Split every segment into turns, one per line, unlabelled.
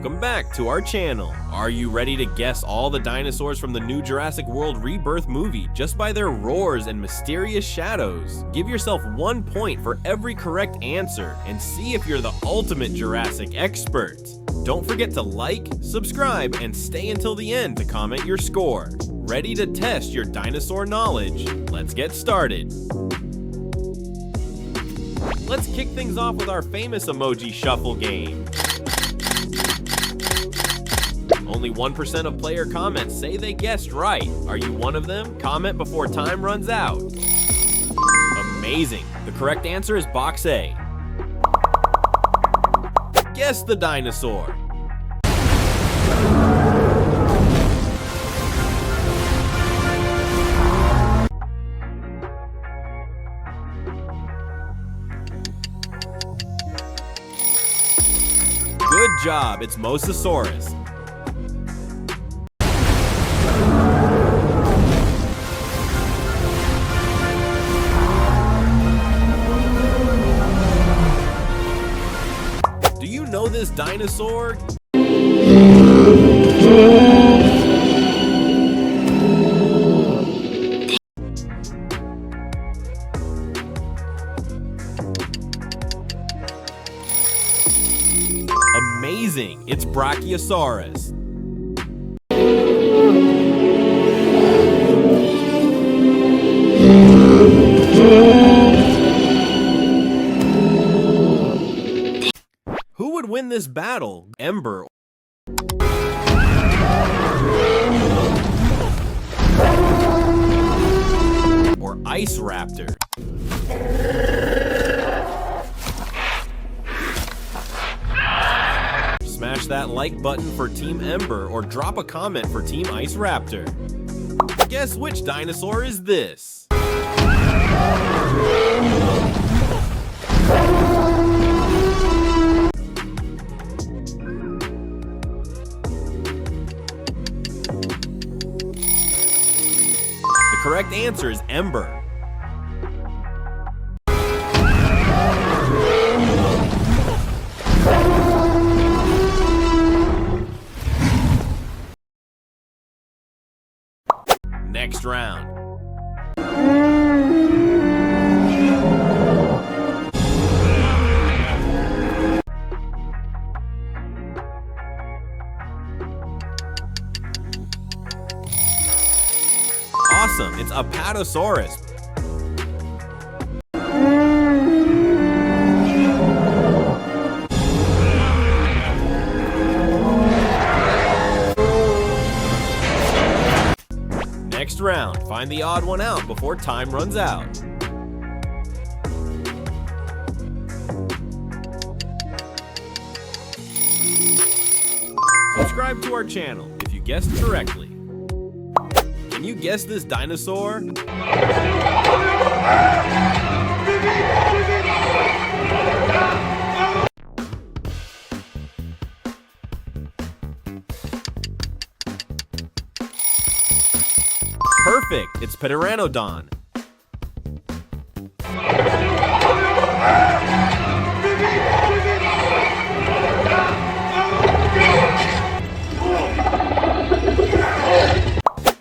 Welcome back to our channel. Are you ready to guess all the dinosaurs from the new Jurassic World Rebirth movie just by their roars and mysterious shadows? Give yourself 1 point for every correct answer and see if you're the ultimate Jurassic expert. Don't forget to like, subscribe, and stay until the end to comment your score. Ready to test your dinosaur knowledge? Let's get started. Let's kick things off with our famous emoji shuffle game. Only 1% of player comments say they guessed right. Are you one of them? Comment before time runs out. Amazing. The correct answer is box A. Guess the dinosaur. Good job, it's Mosasaurus. Do you know this dinosaur? Amazing! It's Brachiosaurus. Who would win this battle? Ember or Ice Raptor? Smash that like button for Team Ember or drop a comment for Team Ice Raptor. Guess which dinosaur is this? The correct answer is Ember. Next round. Awesome, it's Apatosaurus. Next round, find the odd one out before time runs out. Subscribe to our channel if you guessed correctly. Can you guess this dinosaur? Perfect, it's Pteranodon.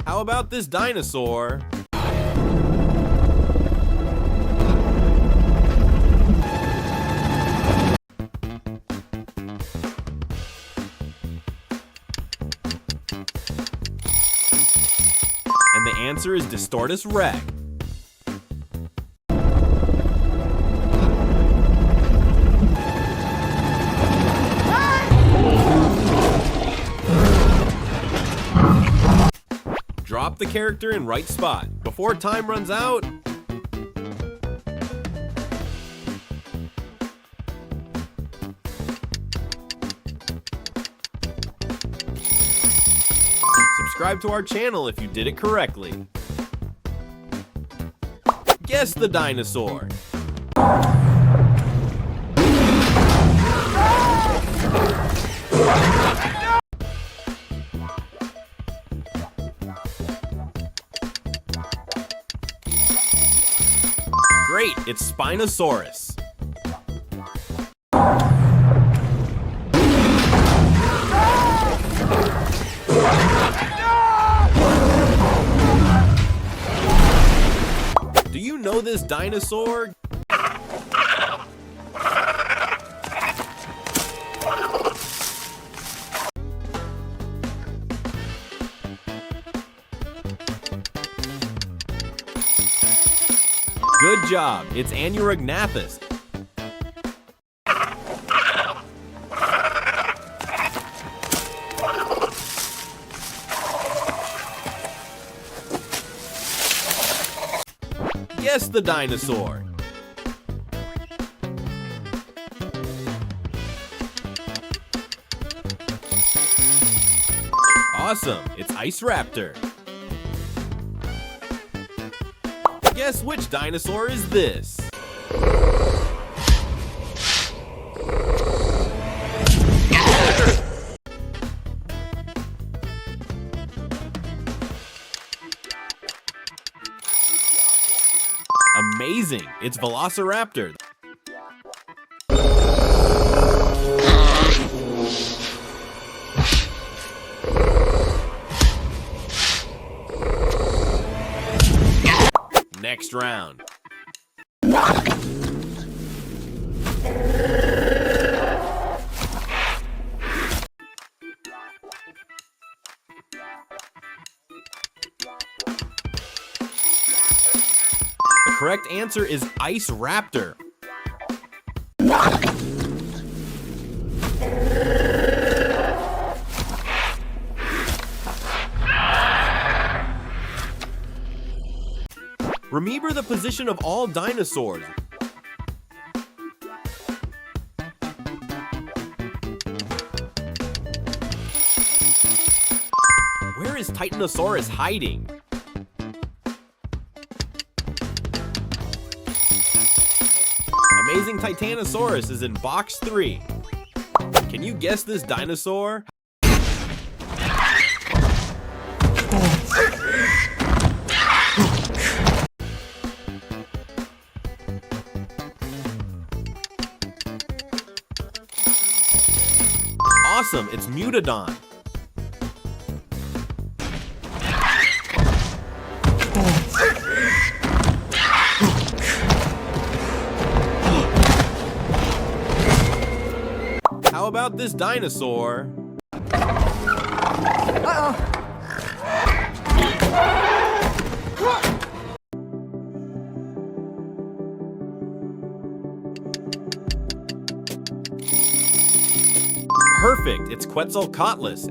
How about this dinosaur? And the answer is Distortus Rex. Drop the character in right spot. Before time runs out, subscribe to our channel if you did it correctly. Guess the dinosaur. Great, it's Spinosaurus. Do you know this dinosaur? Good job, it's Anurognathus. Guess the dinosaur. Awesome, it's Raptor. Guess which dinosaur is this? Amazing! It's Velociraptor. Next round. The correct answer is Ice Raptor. Remember the position of all dinosaurs. Where is Titanosaurus hiding? Amazing Titanosaurus is in box 3. Can you guess this dinosaur? Awesome, it's Mutadon. How about this dinosaur? Perfect, it's Quetzalcoatlus.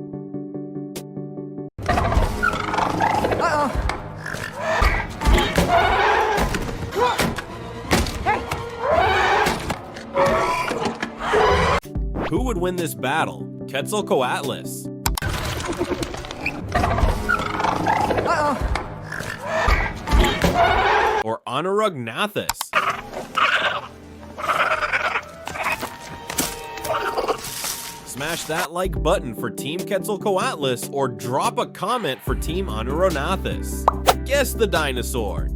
Who would win this battle? Quetzalcoatlus or Anurognathus? Smash that like button for Team Quetzalcoatlus or drop a comment for Team Anurognathus. Guess the dinosaur.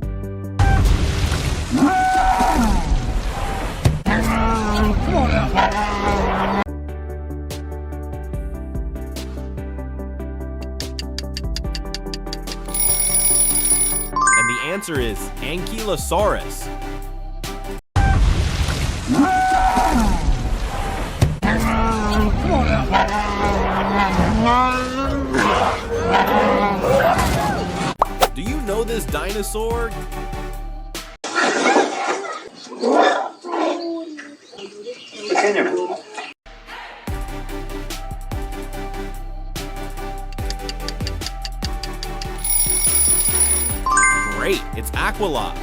And the answer is Ankylosaurus. Do you know this dinosaur? Great, it's Aquilops.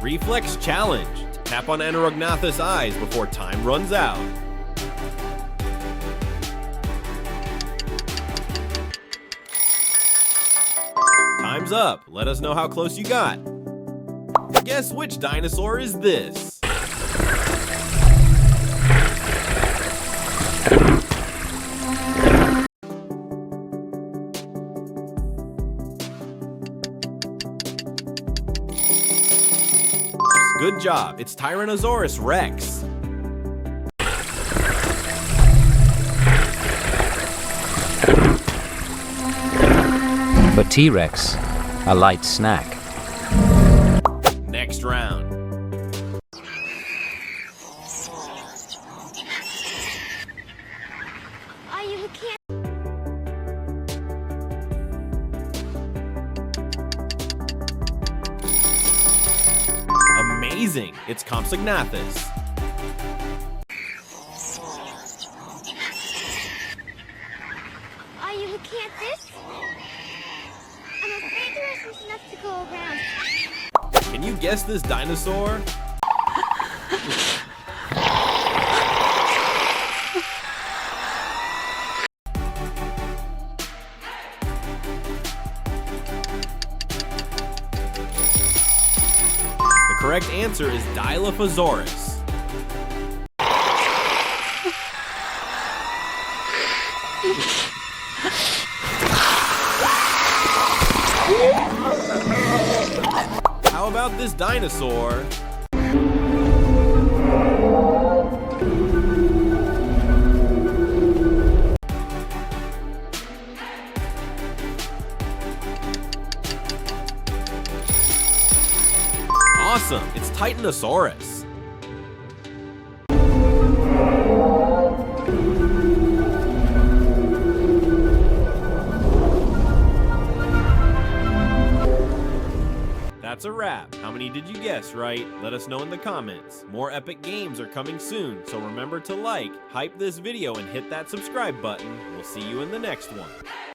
Reflex challenge. Tap on Anurognathus' eyes before time runs out. Time's up. Let us know how close you got. Guess which dinosaur is this? Good Good job, it's Tyrannosaurus Rex.
For T-Rex, a light snack.
Next round. Amazing! It's Compsognathus. Can you guess this dinosaur? The correct answer is Dilophosaurus. How about this dinosaur? Awesome, it's Titanosaurus. That's a wrap. How many did you guess right? Let us know in the comments. More epic games are coming soon, so remember to like, hype this video, and hit that subscribe button. We'll see you in the next one.